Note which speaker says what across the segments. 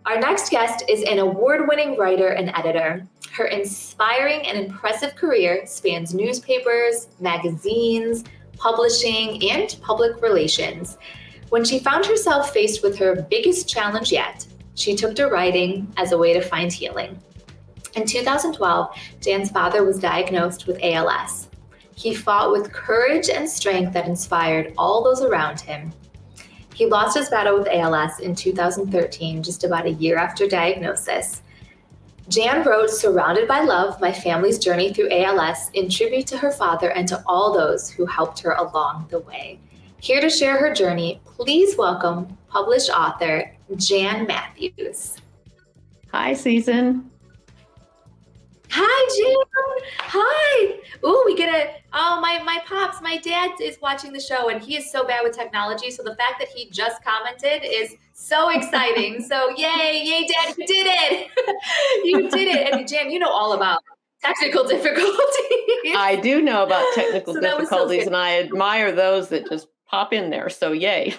Speaker 1: Our next guest is an award-winning writer and editor. Her inspiring and impressive career spans newspapers, magazines, publishing, and public relations. When she found herself faced with her biggest challenge yet, she took to writing as a way to find healing. In 2012, Jan's father was diagnosed with ALS. He fought with courage and strength that inspired all those around him. He lost his battle with ALS in 2013, just about a year after diagnosis. Jan wrote Surrounded by Love, My Family's Journey Through ALS in tribute to her father and to all those who helped her along the way. Here to share her journey, please welcome published author Jan Matthews.
Speaker 2: Hi, Susan.
Speaker 1: Hi, Jan. Hi. Ooh, we get my pops, my dad is watching the show and he is so bad with technology. So the fact that he just commented is so exciting. So yay, Dad, you did it. You did it. And Jan, you know all about technical difficulties.
Speaker 2: I do know about technical difficulties and I admire those that just pop in there. So yay.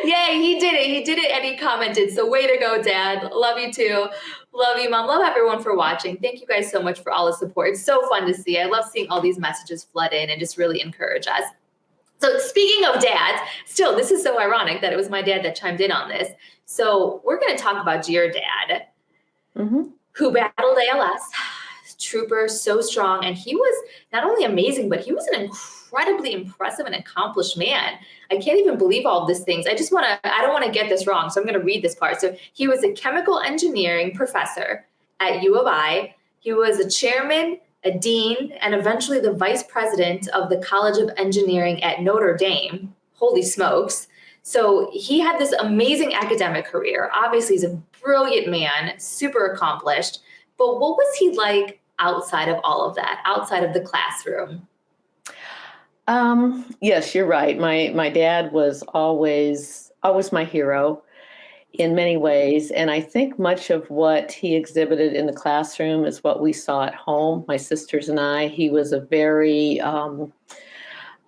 Speaker 1: Yay, he did it. He did it and he commented. So way to go, Dad. Love you too. Love you, Mom. Love everyone for watching. Thank you guys so much for all the support. It's so fun to see. I love seeing all these messages flood in and just really encourage us. So speaking of dads, still, this is so ironic that it was my dad that chimed in on this. So we're going to talk about your dad, who battled ALS. Trooper, so strong. And he was not only amazing, but he was an incredibly impressive and accomplished man. I can't even believe all of these things. I don't want to get this wrong. So I'm going to read this part. So he was a chemical engineering professor at U of I. He was a chairman, a dean, and eventually the vice president of the College of Engineering at Notre Dame. Holy smokes. So he had this amazing academic career. Obviously, he's a brilliant man, super accomplished. But what was he like outside of all of that, outside of the classroom?
Speaker 2: Yes, you're right. My dad was always my hero in many ways. And I think much of what he exhibited in the classroom is what we saw at home, my sisters and I. He was a very a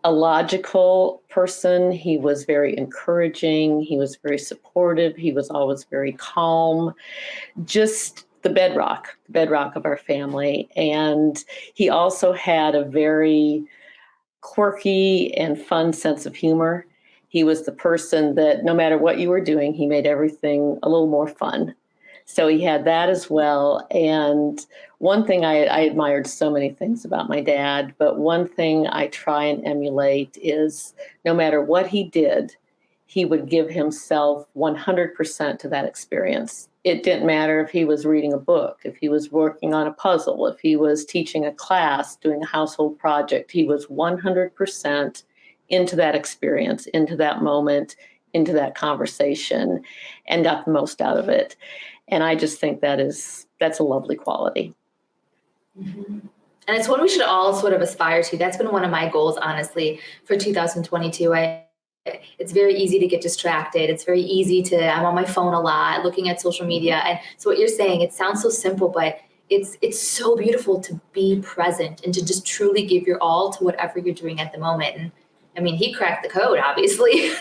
Speaker 2: logical person. He was very encouraging. He was very supportive. He was always very calm. Just the bedrock of our family. And he also had a very quirky and fun sense of humor. He was the person that no matter what you were doing, he made everything a little more fun. So he had that as well. And one thing I admired so many things about my dad, but one thing I try and emulate is no matter what he did, he would give himself 100% to that experience. It didn't matter if he was reading a book, if he was working on a puzzle, if he was teaching a class, doing a household project. He was 100% into that experience, into that moment, into that conversation, and got the most out of it. And I just think that's a lovely quality.
Speaker 1: Mm-hmm. And it's one we should all sort of aspire to. That's been one of my goals, honestly, for 2022. It's very easy to get distracted. It's very easy I'm on my phone a lot, looking at social media. And so what you're saying, it sounds so simple, but it's so beautiful to be present and to just truly give your all to whatever you're doing at the moment. And I mean, he cracked the code, obviously.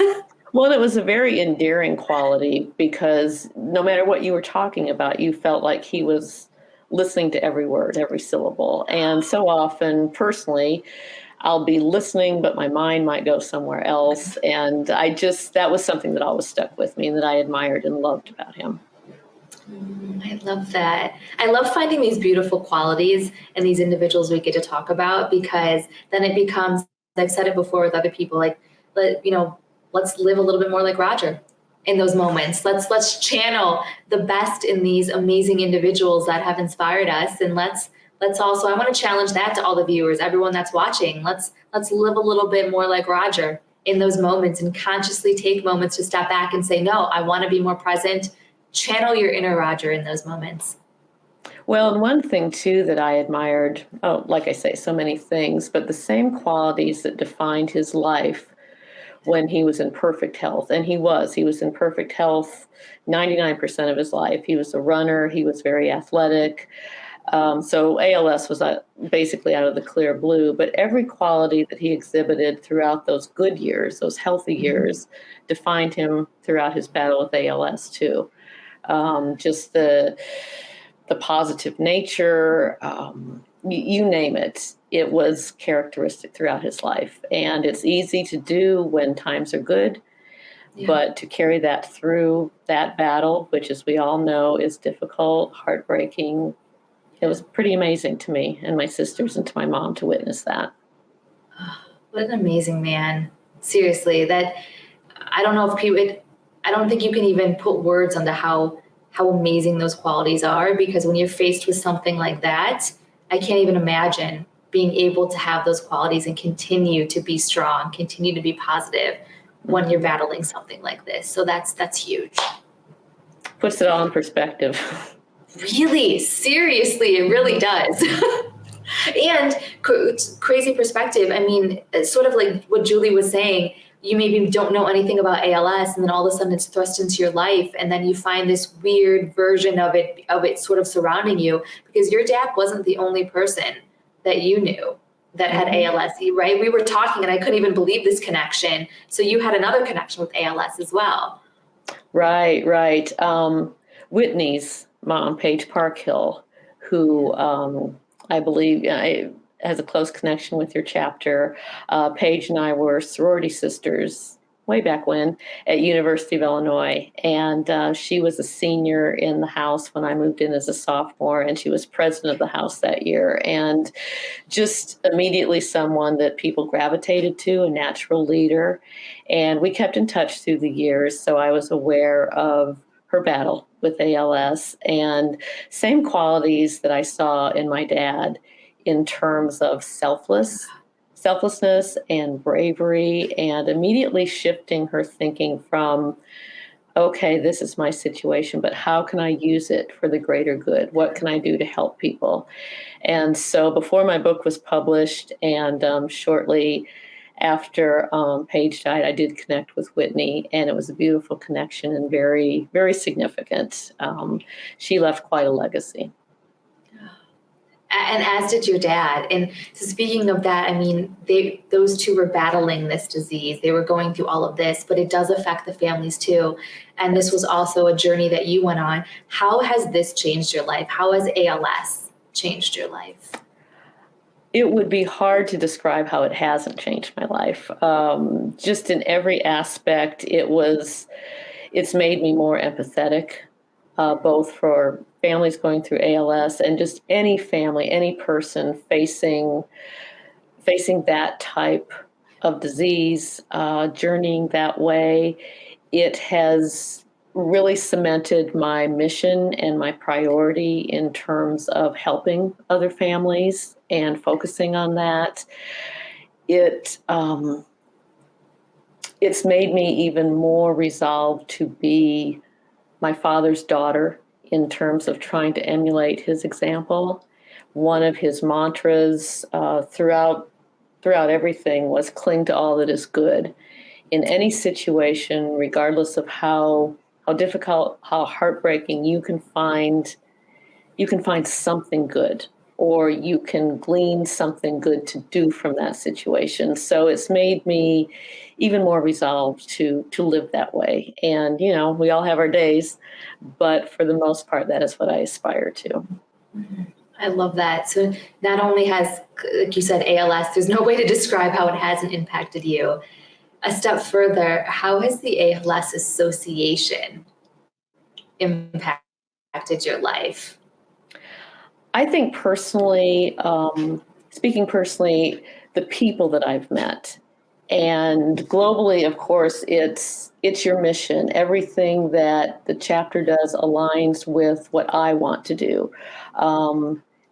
Speaker 2: Well, it was a very endearing quality because no matter what you were talking about, you felt like he was listening to every word, every syllable. And so often, personally, I'll be listening, but my mind might go somewhere else. And that was something that always stuck with me and that I admired and loved about him.
Speaker 1: I love that. I love finding these beautiful qualities in these individuals we get to talk about, because then it becomes, I've said it before with other people, like, let's live a little bit more like Roger in those moments. Let's channel the best in these amazing individuals that have inspired us. And let's also, I want to challenge that to all the viewers, everyone that's watching. Let's live a little bit more like Roger in those moments and consciously take moments to step back and say, no, I want to be more present. Channel your inner Roger in those moments.
Speaker 2: Well, and one thing too that I admired, like I say, so many things, but the same qualities that defined his life when he was in perfect health. And he was in perfect health 99% of his life. He was a runner. He was very athletic. So ALS was basically out of the clear blue, but every quality that he exhibited throughout those good years, those healthy years, defined him throughout his battle with ALS too. Just the positive nature, you name it. It was characteristic throughout his life. And it's easy to do when times are good, but to carry that through that battle, which, as we all know, is difficult, heartbreaking, it was pretty amazing to me and my sisters and to my mom to witness that.
Speaker 1: What an amazing man. Seriously, that I don't know if people, I don't think you can even put words onto how amazing those qualities are, because when you're faced with something like that, I can't even imagine being able to have those qualities and continue to be strong, continue to be positive when you're battling something like this. So that's huge.
Speaker 2: Puts it all in perspective.
Speaker 1: Really, seriously, it really does. And crazy perspective. I mean, it's sort of like what Julie was saying. You maybe don't know anything about ALS, and then all of a sudden it's thrust into your life, and then you find this weird version of it sort of surrounding you, because your dad wasn't the only person that you knew that had ALS, right? We were talking and I couldn't even believe this connection. So you had another connection with ALS as well.
Speaker 2: Right. Whitney's mom, Paige Parkhill, who I believe has a close connection with your chapter. Paige and I were sorority sisters way back when at University of Illinois. And she was a senior in the house when I moved in as a sophomore, and she was president of the house that year. And just immediately someone that people gravitated to, a natural leader. And we kept in touch through the years. So I was aware of her battle with ALS, and same qualities that I saw in my dad in terms of selflessness and bravery, and immediately shifting her thinking from, okay, this is my situation, but how can I use it for the greater good? What can I do to help people? And so before my book was published, and shortly after Paige died, I did connect with Whitney, and it was a beautiful connection and very, very significant. She left quite a legacy.
Speaker 1: And as did your dad. And so speaking of that, I mean, those two were battling this disease. They were going through all of this, but it does affect the families too. And this was also a journey that you went on. How has this changed your life? How has ALS changed your life?
Speaker 2: It would be hard to describe how it hasn't changed my life. Just in every aspect, it's made me more empathetic, both for families going through ALS and just any family, any person facing that type of disease, journeying that way. It has really cemented my mission and my priority in terms of helping other families and focusing on that. It's made me even more resolved to be my father's daughter in terms of trying to emulate his example. One of his mantras throughout everything was cling to all that is good. In any situation, regardless of how difficult, how heartbreaking, you can find something good, or you can glean something good to do from that situation. So it's made me even more resolved to live that way. And, we all have our days, but for the most part, that is what I aspire to.
Speaker 1: I love that. So not only has, like you said, ALS, there's no way to describe how it hasn't impacted you. A step further, how has the ALS Association impacted your life?
Speaker 2: I think personally, speaking personally, the people that I've met, and globally, of course, it's your mission. Everything that the chapter does aligns with what I want to do.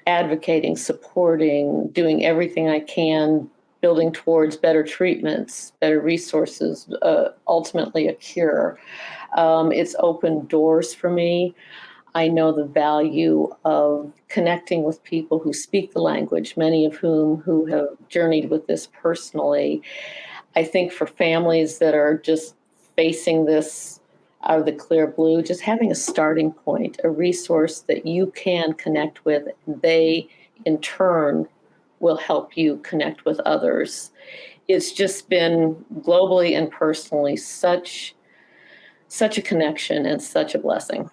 Speaker 2: Advocating, supporting, doing everything I can, building towards better treatments, better resources, ultimately a cure. It's opened doors for me. I know the value of connecting with people who speak the language, many of whom who have journeyed with this personally. I think for families that are just facing this out of the clear blue, just having a starting point, a resource that you can connect with, they in turn will help you connect with others. It's just been globally and personally such a connection and such a blessing.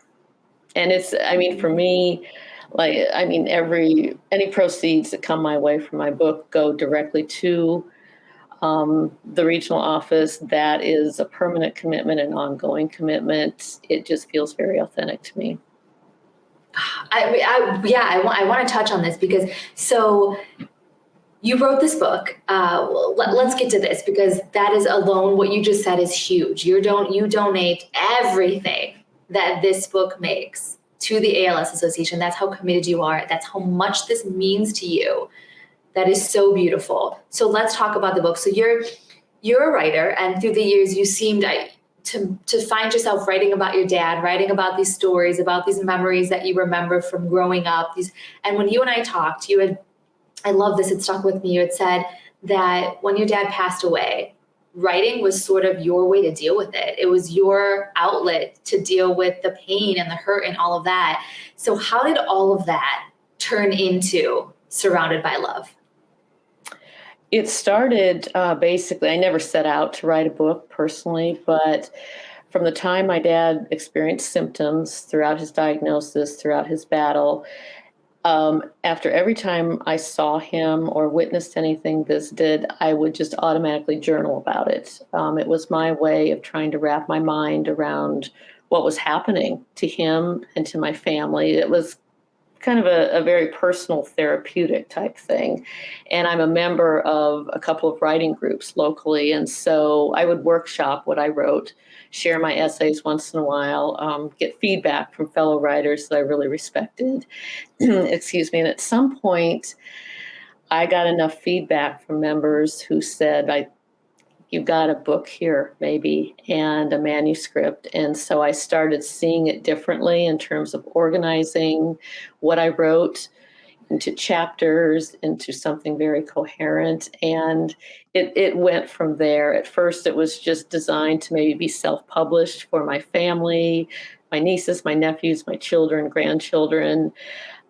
Speaker 2: And I mean, for me, any proceeds that come my way from my book go directly to the regional office. That is a permanent commitment, an ongoing commitment. It just feels very authentic to me.
Speaker 1: I want to touch on this because so you wrote this book. Let's get to this because that is alone what you just said is huge. You donate everything that this book makes to the ALS Association. That's how committed you are. That's how much this means to you. That is so beautiful. So let's talk about the book. So you're a writer, and through the years you seemed to find yourself writing about your dad, writing about these stories, about these memories that you remember from growing up. And when you and I talked, I love this, it stuck with me. You had said that when your dad passed away, writing was sort of your way to deal with it. It was your outlet to deal with the pain and the hurt and all of that. So how did all of that turn into Surrounded by Love?
Speaker 2: It started basically, I never set out to write a book personally, but from the time my dad experienced symptoms throughout his diagnosis, throughout his battle, after every time I saw him or witnessed anything visited, I would just automatically journal about it. It was my way of trying to wrap my mind around what was happening to him and to my family. It was kind of a very personal therapeutic type thing. And I'm a member of a couple of writing groups locally. And so I would workshop what I wrote, share my essays once in a while, get feedback from fellow writers that I really respected. Excuse me. And at some point, I got enough feedback from members who said, you've got a book here, maybe, and a manuscript. And so I started seeing it differently in terms of organizing what I wrote into chapters, into something very coherent. And it went from there. At first, it was just designed to maybe be self-published for my family, my nieces, my nephews, my children, grandchildren,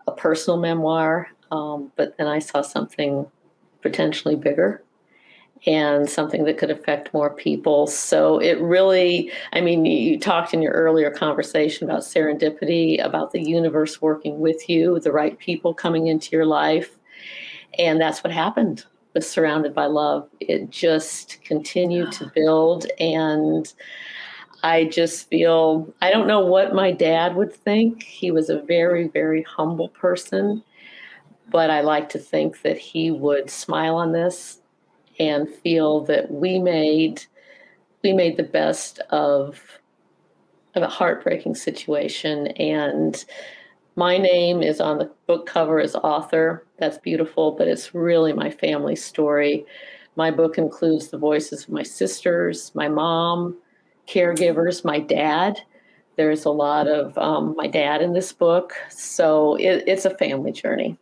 Speaker 2: a personal memoir. But then I saw something potentially bigger and something that could affect more people. So it really, you talked in your earlier conversation about serendipity, about the universe working with you, the right people coming into your life. And that's what happened with Surrounded by Love. It just continued to build. And I just feel, I don't know what my dad would think. He was a very, very humble person, but I like to think that he would smile on this and feel that we made the best of a heartbreaking situation. And my name is on the book cover as author. That's beautiful, but it's really my family story. My book includes the voices of my sisters, my mom, caregivers, my dad. There's a lot of my dad in this book. So it's a family journey.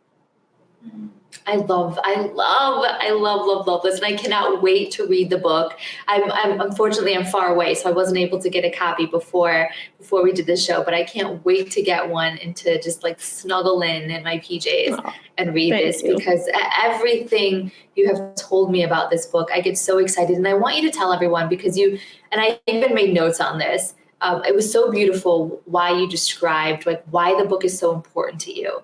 Speaker 1: I love this, and I cannot wait to read the book. Unfortunately I'm far away, so I wasn't able to get a copy before we did this show, but I can't wait to get one and to just like snuggle in my PJs and read this because everything you have told me about this book, I get so excited, and I want you to tell everyone because I even made notes on this. It was so beautiful why you described like why the book is so important to you.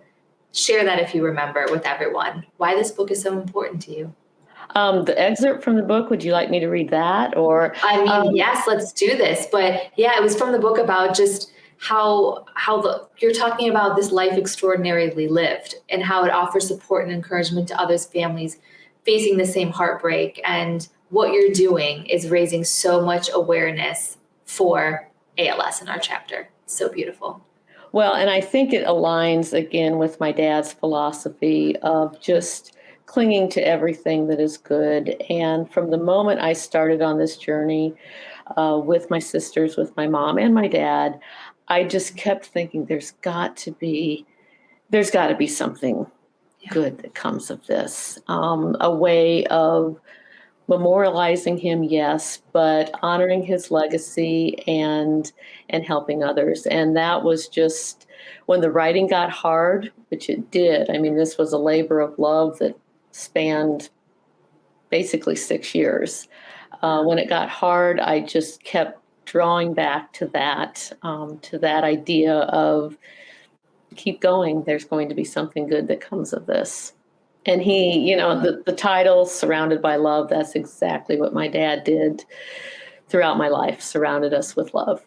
Speaker 1: Share that if you remember with everyone, why this book is so important to you.
Speaker 2: The excerpt from the book, would you like me to read that? Or
Speaker 1: yes, let's do this. But yeah, it was from the book about just how you're talking about this life extraordinarily lived and how it offers support and encouragement to others' families facing the same heartbreak. And what you're doing is raising so much awareness for ALS in our chapter. It's so beautiful.
Speaker 2: Well, and I think it aligns again with my dad's philosophy of just clinging to everything that is good. And from the moment I started on this journey with my sisters, with my mom and my dad, I just kept thinking there's got to be something good that comes of this. A way of memorializing him, yes, but honoring his legacy and helping others. And that was just when the writing got hard, which it did. This was a labor of love that spanned basically 6 years. When it got hard, I just kept drawing back to that idea of keep going. There's going to be something good that comes of this. And he, the title Surrounded by Love, that's exactly what my dad did throughout my life, surrounded us with love.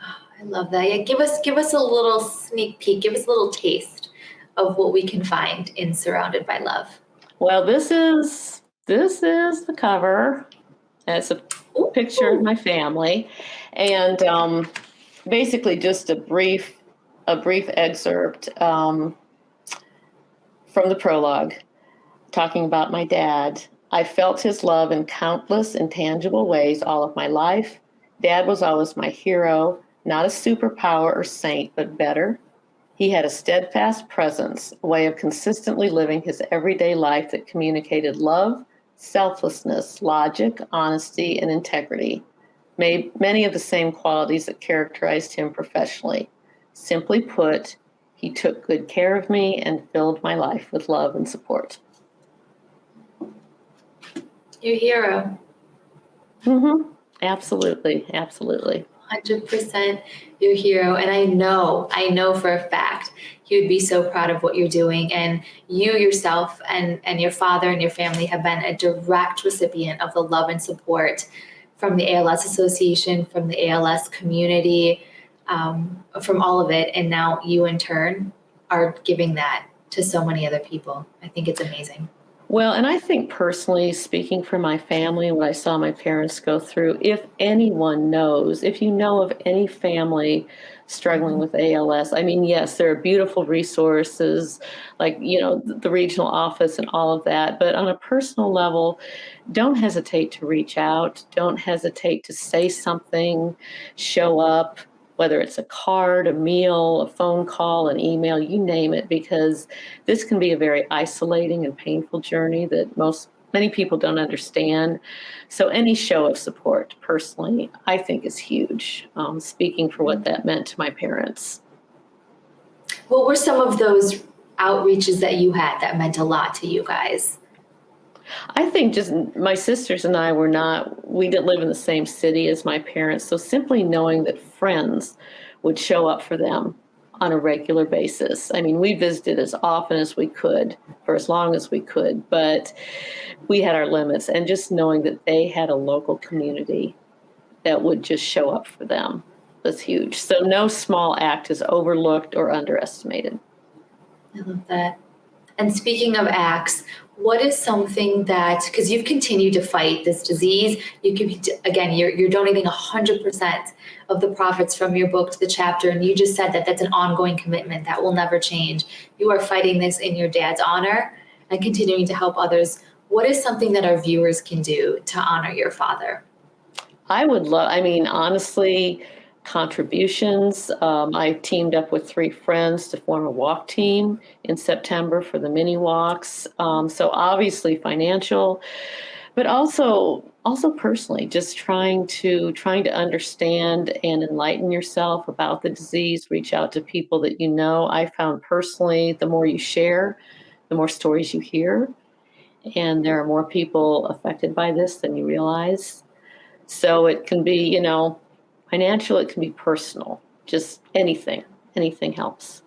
Speaker 1: I love that. Yeah, give us a little sneak peek, give us a little taste of what we can find in Surrounded by Love.
Speaker 2: Well, this is the cover. It's a picture of my family, and basically just a brief excerpt from the prologue, talking about my dad. I felt his love in countless intangible ways all of my life. Dad was always my hero, not a superpower or saint, but better. He had a steadfast presence, a way of consistently living his everyday life that communicated love, selflessness, logic, honesty, and integrity. Many of the same qualities that characterized him professionally. Simply put, he took good care of me and filled my life with love and support.
Speaker 1: Your hero.
Speaker 2: Mm-hmm. Absolutely.
Speaker 1: 100% your hero. And I know for a fact he would be so proud of what you're doing. And you yourself and your father and your family have been a direct recipient of the love and support from the ALS Association, from the ALS community, from all of it. And now you in turn are giving that to so many other people. I think it's amazing.
Speaker 2: Well, and I think personally, speaking for my family and what I saw my parents go through, if anyone knows, if you know of any family struggling with ALS, I mean, yes, there are beautiful resources like, the regional office and all of that. But on a personal level, don't hesitate to reach out. Don't hesitate to say something, show up, whether it's a card, a meal, a phone call, an email, you name it, because this can be a very isolating and painful journey that many people don't understand. So any show of support, personally, I think is huge, speaking for what that meant to my parents.
Speaker 1: What were some of those outreaches that you had that meant a lot to you guys?
Speaker 2: I think just my sisters and I we didn't live in the same city as my parents. So simply knowing that friends would show up for them on a regular basis. I mean, we visited as often as we could for as long as we could, but we had our limits. And just knowing that they had a local community that would just show up for them was huge. So no small act is overlooked or underestimated.
Speaker 1: I love that. And speaking of acts, what is something that, because you've continued to fight this disease, you're donating 100% of the profits from your book to the chapter, and you just said that that's an ongoing commitment that will never change. You are fighting this in your dad's honor and continuing to help others. What is something that our viewers can do to honor your father?
Speaker 2: Honestly, contributions. I teamed up with 3 friends to form a walk team in September for the mini walks. So obviously financial, but also personally, just trying to understand and enlighten yourself about the disease. Reach out to people that you know. I found personally, the more you share, the more stories you hear, and there are more people affected by this than you realize. So it can be, financial, it can be personal, just anything helps.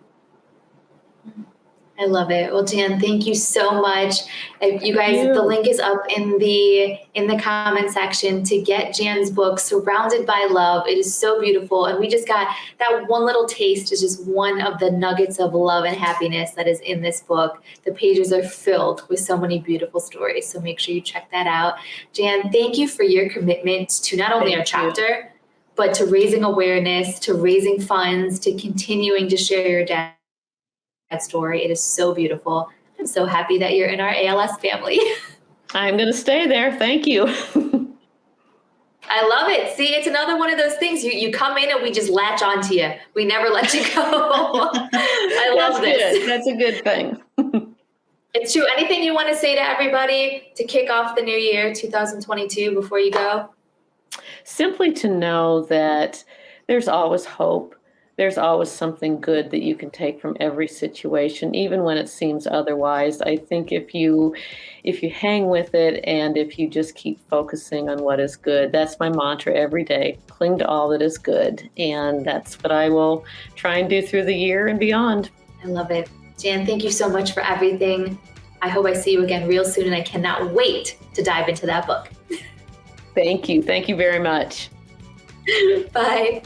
Speaker 1: I love it. Well, Jan, thank you so much. You guys, the link is up in the comment section to get Jan's book, Surrounded by Love. It is so beautiful. And we just got that one little taste, is just one of the nuggets of love and happiness that is in this book. The pages are filled with so many beautiful stories. So make sure you check that out. Jan, thank you for your commitment to not only our chapter, but to raising awareness, to raising funds, to continuing to share your dad's story. It is so beautiful. I'm so happy that you're in our ALS family.
Speaker 2: I'm going to stay there. Thank you.
Speaker 1: I love it. See, it's another one of those things. You come in and we just latch onto you. We never let you go. I love this.
Speaker 2: Good. That's a good thing.
Speaker 1: It's true. Anything you want to say to everybody to kick off the new year, 2022, before you go?
Speaker 2: Simply to know that there's always hope. there's always something good that you can take from every situation, even when it seems otherwise. I think if you hang with it and if you just keep focusing on what is good, that's my mantra every day. Cling to all that is good. And that's what I will try and do through the year and beyond.
Speaker 1: I love it. Jan, thank you so much for everything. I hope I see you again real soon, and I cannot wait to dive into that book.
Speaker 2: Thank you. Thank you very much.
Speaker 1: Bye.